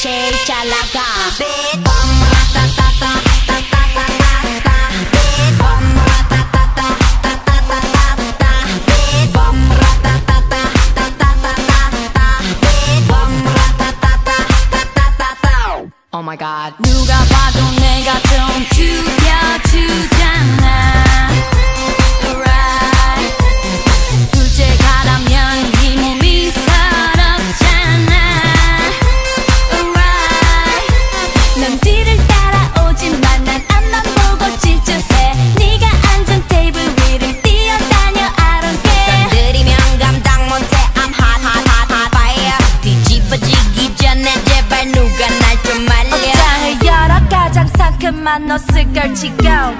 제일 잘 나가. Oh my god. 누가 봐도 내가 좀 죽여주잖아. Alright. 둘째 가라면 이 몸이 서럽잖아. Alright. 넌 뒤를 따라오지만 난 앞만 보고 질주해. 네가 앉은 테이블 위를 뛰어다녀. I don't care. 건드리면 감당 못해. I'm hot hot hot hot fire. 뒤집어지기 전에 제발 누가 날 좀 말려. 옷장을 열어 가장 상큼한 옷을 걸치고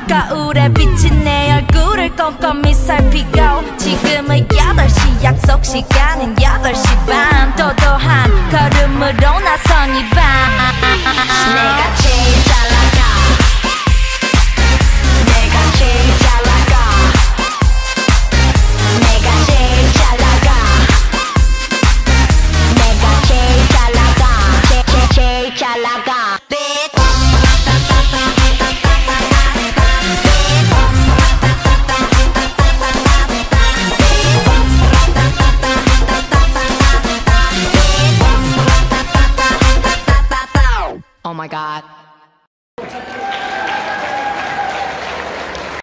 거울에 비친 내 얼굴을 꼼꼼히 살피고 지금은 8시 약속 시간은 8시 반. 도도한 걸음으로 나선 이 밤